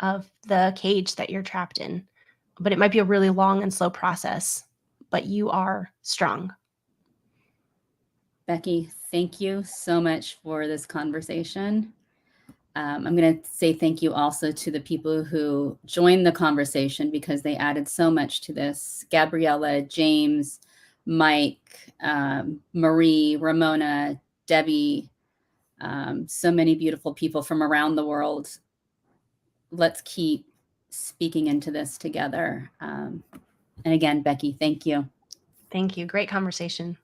the cage that you're trapped in. But it might be a really long and slow process, but you are strong. Becky, thank you so much for this conversation. I'm going to say thank you also to the people who joined the conversation, because they added so much to this. Gabriella, James, Mike, Marie, Ramona, Debbie, so many beautiful people from around the world. Let's keep speaking into this together. And again, Becky, thank you. Thank you. Great conversation.